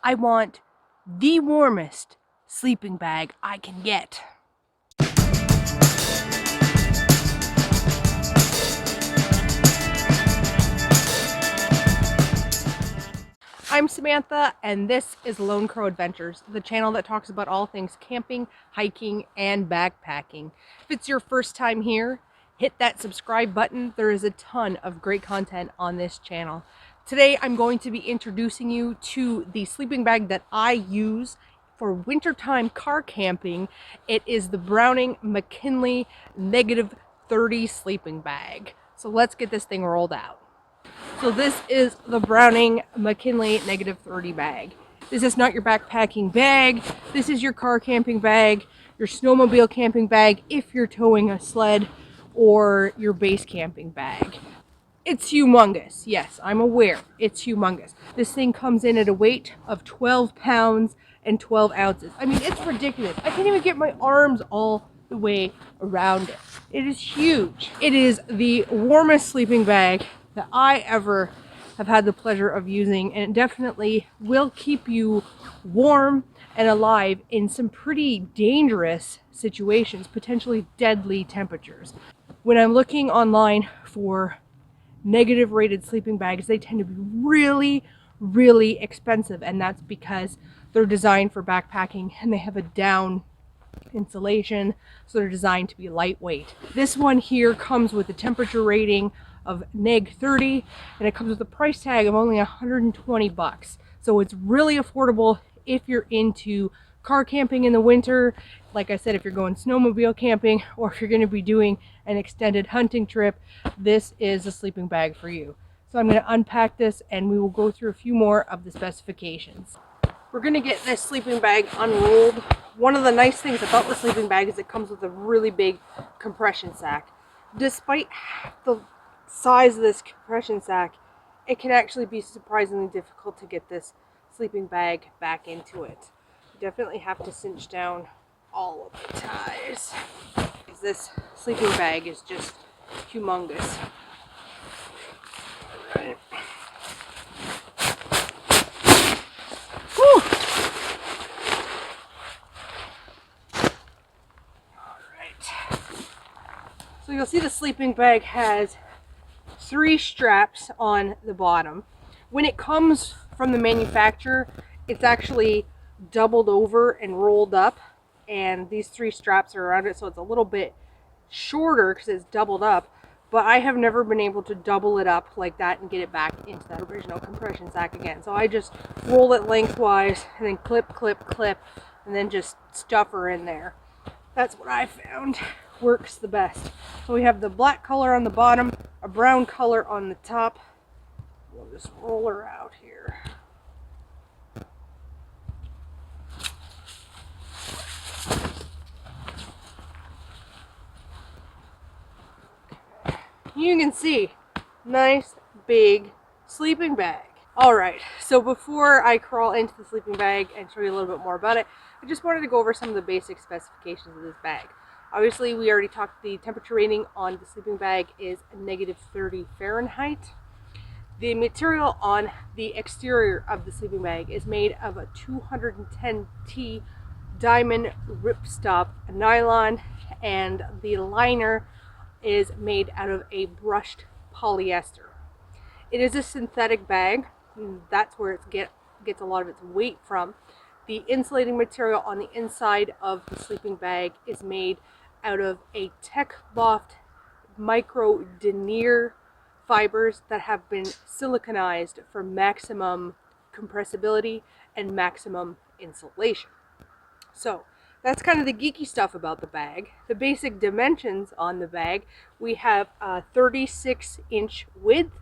I want the warmest sleeping bag I can get. I'm Samantha, and this is Lone Crow Adventures, the channel that talks about all things camping, hiking, and backpacking. If it's your first time here, hit that subscribe button. There is a ton of great content on this channel. Today, I'm going to be introducing you to the sleeping bag that I use for wintertime car camping. It is the Browning McKinley -30 sleeping bag. So let's get this thing rolled out. So this is the Browning McKinley -30 bag. This is not your backpacking bag. This is your car camping bag, your snowmobile camping bag if you're towing a sled, or your base camping bag. It's humongous. Yes, I'm aware. It's humongous. This thing comes in at a weight of 12 pounds and 12 ounces. I mean, it's ridiculous. I can't even get my arms all the way around it. It is huge. It is the warmest sleeping bag that I ever have had the pleasure of using, and it definitely will keep you warm and alive in some pretty dangerous situations, potentially deadly temperatures. When I'm looking online for negative rated sleeping bags, they tend to be really expensive, and that's because they're designed for backpacking and they have a down insulation, so they're designed to be lightweight. This one here comes with a temperature rating of -30, and it comes with a price tag of only 120 bucks. So it's really affordable if you're into car camping in the winter. Like I said, if you're going snowmobile camping, or if you're going to be doing an extended hunting trip, this is a sleeping bag for you. So I'm going to unpack this and we will go through a few more of the specifications. We're going to get this sleeping bag unrolled. One of the nice things about the sleeping bag is it comes with a really big compression sack. Despite the size of this compression sack, it can actually be surprisingly difficult to get this sleeping bag back into it. You definitely have to cinch down all of the ties. This sleeping bag is just humongous. All right. Whew. So you'll see the sleeping bag has 3 straps on the bottom. When it comes from the manufacturer, it's actually doubled over and rolled up, and these 3 straps are around it, so it's a little bit shorter because it's doubled up, but I have never been able to double it up like that and get it back into that original compression sack again. So I just roll it lengthwise and then clip, and then just stuff her in there. That's what I found works the best. So we have the black color on the bottom, a brown color on the top. We'll just roll her out here. You can see, nice big sleeping bag. Alright, so before I crawl into the sleeping bag and show you a little bit more about it, I just wanted to go over some of the basic specifications of this bag. Obviously, we already talked, the temperature rating on the sleeping bag is -30 Fahrenheit. The material on the exterior of the sleeping bag is made of a 210T diamond ripstop nylon, and the liner is made out of a brushed polyester. It is a synthetic bag. That's where it gets a lot of its weight from. The insulating material on the inside of the sleeping bag is made out of a Tech Loft micro denier fibers that have been siliconized for maximum compressibility and maximum insulation. So that's kind of the geeky stuff about the bag. The basic dimensions on the bag, we have a 36-inch width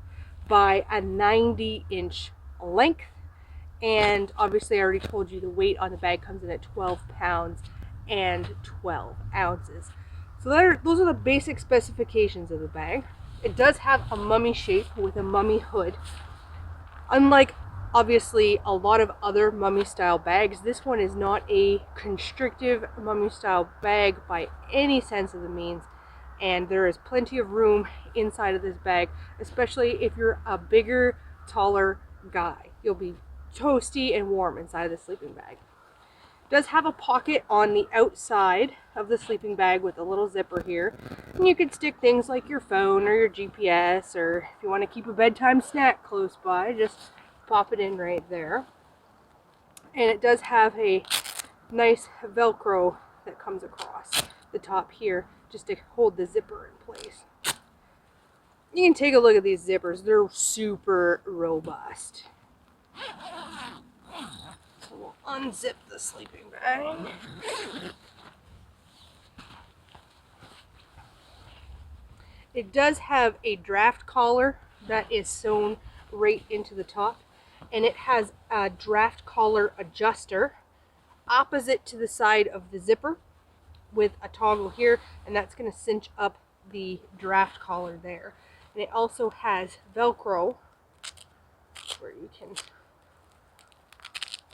by a 90-inch length. And obviously I already told you the weight on the bag comes in at 12 pounds and 12 ounces. So those are the basic specifications of the bag. It does have a mummy shape with a mummy hood. Unlike obviously a lot of other mummy style bags, this one is not a constrictive mummy style bag by any sense of the means, and there is plenty of room inside of this bag, especially if you're a bigger, taller guy. You'll be toasty and warm inside of the sleeping bag. It does have a pocket on the outside of the sleeping bag with a little zipper here, and you could stick things like your phone or your GPS, or if you want to keep a bedtime snack close by, just pop it in right there. And it does have a nice Velcro that comes across the top here just to hold the zipper in place. You can take a look at these zippers. They're super robust. So we'll unzip the sleeping bag. It does have a draft collar that is sewn right into the top, and it has a draft collar adjuster opposite to the side of the zipper with a toggle here, and that's going to cinch up the draft collar there. And it also has Velcro where you can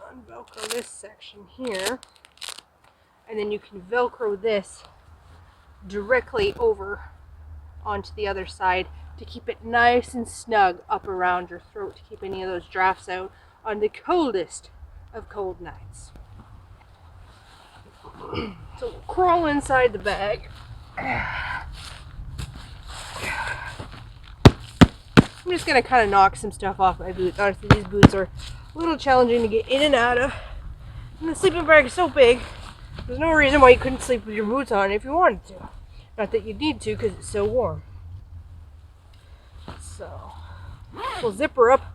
unvelcro this section here, and then you can Velcro this directly over onto the other side to keep it nice and snug up around your throat, to keep any of those drafts out on the coldest of cold nights. So we'll crawl inside the bag. I'm just going to kind of knock some stuff off my boots. Honestly, these boots are a little challenging to get in and out of. And the sleeping bag is so big, there's no reason why you couldn't sleep with your boots on if you wanted to. Not that you need to, because it's so warm. So, we'll zipper up.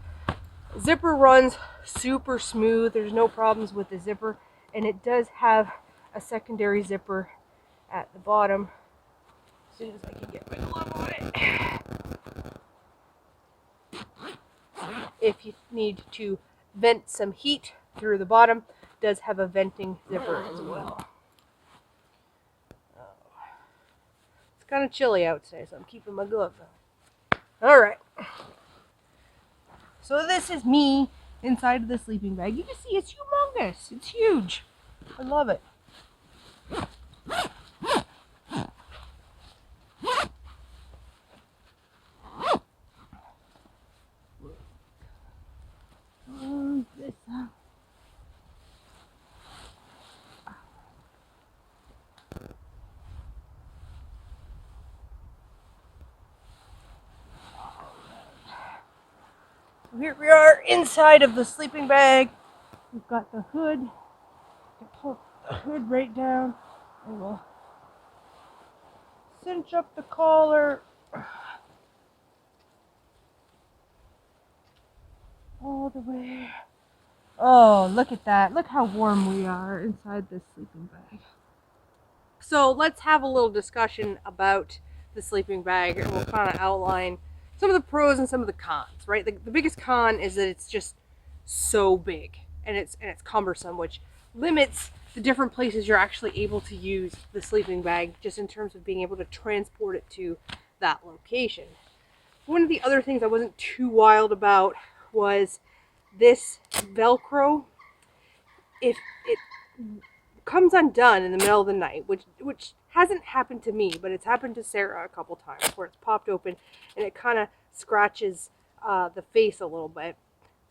Zipper runs super smooth. There's no problems with the zipper. And it does have a secondary zipper at the bottom. As soon as I can get my glove on it. If you need to vent some heat through the bottom, it does have a venting zipper as well. It's kind of chilly out today, so I'm keeping my gloves on. Alright. So this is me inside of the sleeping bag. You can see it's humongous. It's huge. I love it. Here we are inside of the sleeping bag. We've got the hood. Pull the hood right down, and we'll cinch up the collar all the way. Oh, look at that. Look how warm we are inside this sleeping bag. So let's have a little discussion about the sleeping bag, and we'll kind of outline some of the pros and some of the cons, right? The biggest con is that it's just so big, and it's cumbersome, which limits the different places you're actually able to use the sleeping bag, just in terms of being able to transport it to that location. One of the other things I wasn't too wild about was this Velcro. If it comes undone in the middle of the night, which hasn't happened to me, but it's happened to Sarah a couple times, where it's popped open and it kind of scratches the face a little bit.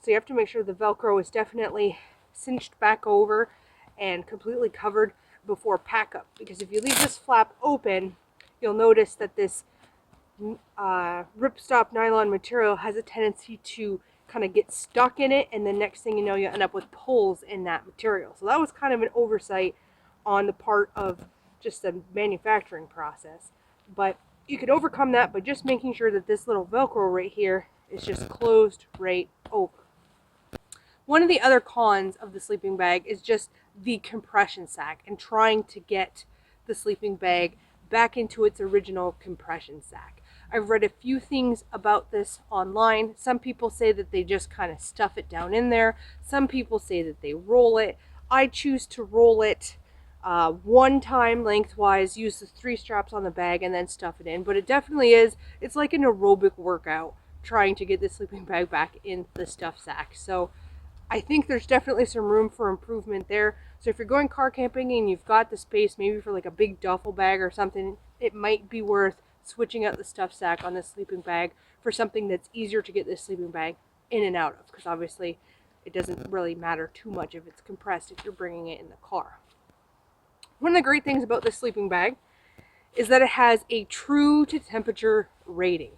So you have to make sure the Velcro is definitely cinched back over and completely covered before pack up, because if you leave this flap open, you'll notice that this ripstop nylon material has a tendency to kind of get stuck in it, and the next thing you know, you end up with pulls in that material. So that was kind of an oversight on the part of just the manufacturing process, but you can overcome that by just making sure that this little Velcro right here is just closed right over. One of the other cons of the sleeping bag is just the compression sack, and trying to get the sleeping bag back into its original compression sack. I've read a few things about this online. Some people say that they just kind of stuff it down in there. Some people say that they roll it. I choose to roll it one time lengthwise, use the 3 straps on the bag, and then stuff it in. But it definitely is, it's like an aerobic workout trying to get the sleeping bag back in the stuff sack. So I think there's definitely some room for improvement there. So if you're going car camping and you've got the space, maybe for like a big duffel bag or something, it might be worth switching out the stuff sack on the sleeping bag for something that's easier to get this sleeping bag in and out of, because obviously it doesn't really matter too much if it's compressed if you're bringing it in the car. One of the great things about this sleeping bag is that it has a true to temperature rating.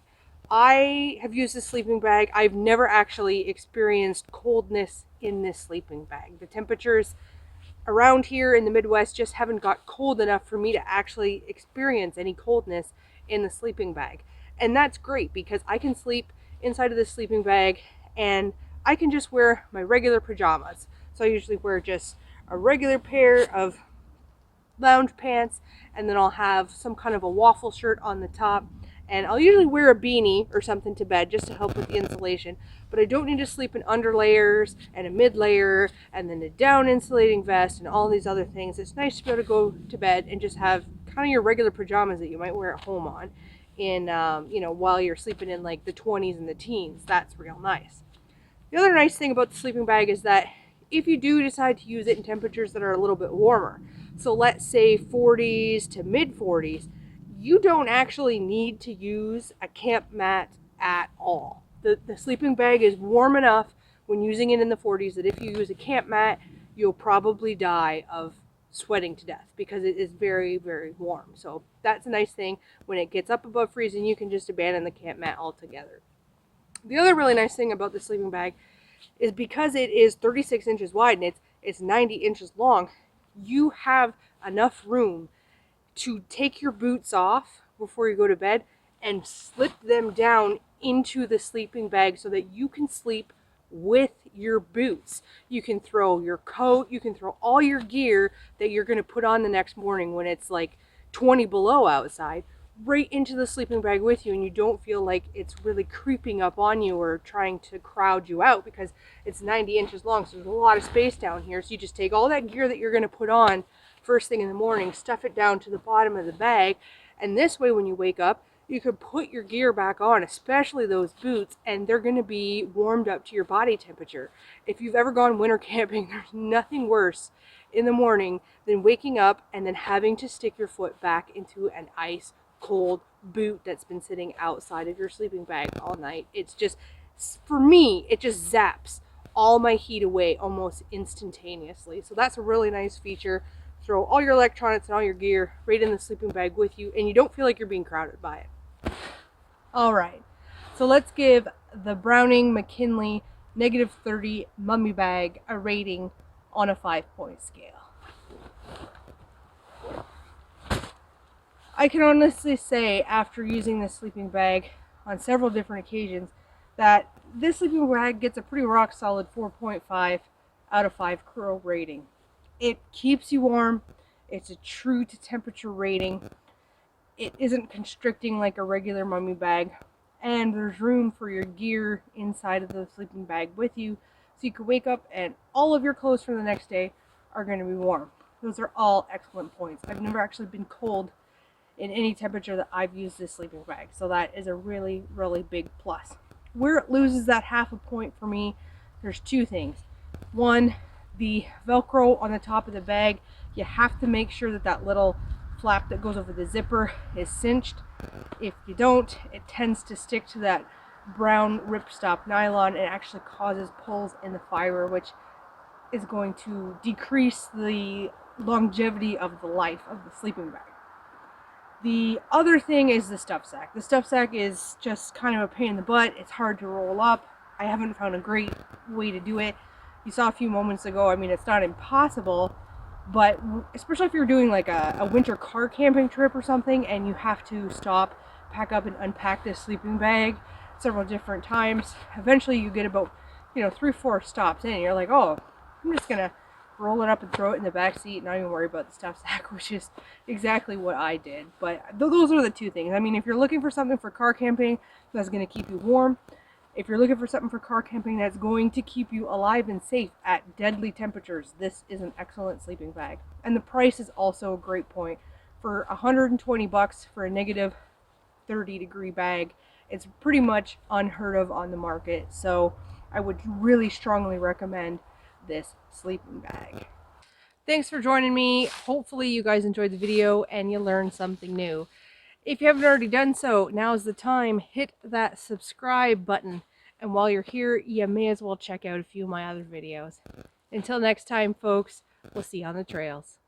I have used this sleeping bag. I've never actually experienced coldness in this sleeping bag. The temperatures around here in the Midwest just haven't got cold enough for me to actually experience any coldness in the sleeping bag. And that's great because I can sleep inside of this sleeping bag and I can just wear my regular pajamas. So I usually wear just a regular pair of lounge pants, and then I'll have some kind of a waffle shirt on the top, and I'll usually wear a beanie or something to bed just to help with the insulation. But I don't need to sleep in under layers and a mid layer and then a down insulating vest and all these other things. It's nice to be able to go to bed and just have kind of your regular pajamas that you might wear at home on in while you're sleeping in like the 20s and the teens. That's real nice. The other nice thing about the sleeping bag is that if you do decide to use it in temperatures that are a little bit warmer, so let's say 40s to mid 40s, you don't actually need to use a camp mat at all. The sleeping bag is warm enough when using it in the 40s that if you use a camp mat, you'll probably die of sweating to death because it is very, very warm. So that's a nice thing. When it gets up above freezing, you can just abandon the camp mat altogether. The other really nice thing about the sleeping bag is because it is 36 inches wide and it's 90 inches long, you have enough room to take your boots off before you go to bed and slip them down into the sleeping bag so that you can sleep with your boots. You can throw your coat, you can throw all your gear that you're going to put on the next morning when it's like 20 below outside right into the sleeping bag with you, and you don't feel like it's really creeping up on you or trying to crowd you out because it's 90 inches long, so there's a lot of space down here. So you just take all that gear that you're going to put on first thing in the morning, stuff it down to the bottom of the bag, and this way when you wake up, you can put your gear back on, especially those boots, and they're going to be warmed up to your body temperature. If you've ever gone winter camping, there's nothing worse in the morning than waking up and then having to stick your foot back into an ice cold boot that's been sitting outside of your sleeping bag all night. It's just, for me, it just zaps all my heat away almost instantaneously. So that's a really nice feature. Throw all your electronics and all your gear right in the sleeping bag with you, and you don't feel like you're being crowded by it. All right, so let's give the Browning McKinley -30 mummy bag a rating on a 5-point scale. I can honestly say, after using this sleeping bag on several different occasions, that this sleeping bag gets a pretty rock solid 4.5 out of 5 curl rating. It keeps you warm. It's a true to temperature rating. It isn't constricting like a regular mummy bag, and there's room for your gear inside of the sleeping bag with you, so you can wake up and all of your clothes for the next day are going to be warm. Those are all excellent points. I've never actually been cold in any temperature that I've used this sleeping bag, so that is a really, really big plus. Where it loses that half a point for me, there's two things. One, the Velcro on the top of the bag. You have to make sure that that little flap that goes over the zipper is cinched. If you don't, it tends to stick to that brown ripstop nylon and actually causes pulls in the fiber, which is going to decrease the longevity of the life of the sleeping bag. The other thing is the stuff sack. The stuff sack is just kind of a pain in the butt. It's hard to roll up. I haven't found a great way to do it. You saw a few moments ago, I mean, it's not impossible, but especially if you're doing like a winter car camping trip or something and you have to stop, pack up and unpack this sleeping bag several different times, eventually you get about 3-4 stops in and you're like, oh, I'm just gonna roll it up and throw it in the back seat and not even worry about the stuff sack, which is exactly what I did. But those are the two things. I mean, if you're looking for something for car camping that's going to keep you warm, if you're looking for something for car camping that's going to keep you alive and safe at deadly temperatures, this is an excellent sleeping bag. And the price is also a great point. For $120 for a -30-degree bag, it's pretty much unheard of on the market. So I would really strongly recommend this sleeping bag. Thanks for joining me. Hopefully you guys enjoyed the video and you learned something new. If you haven't already done so, now's the time. Hit that subscribe button And while you're here, you may as well check out a few of my other videos. Until next time, folks, we'll see you on the trails.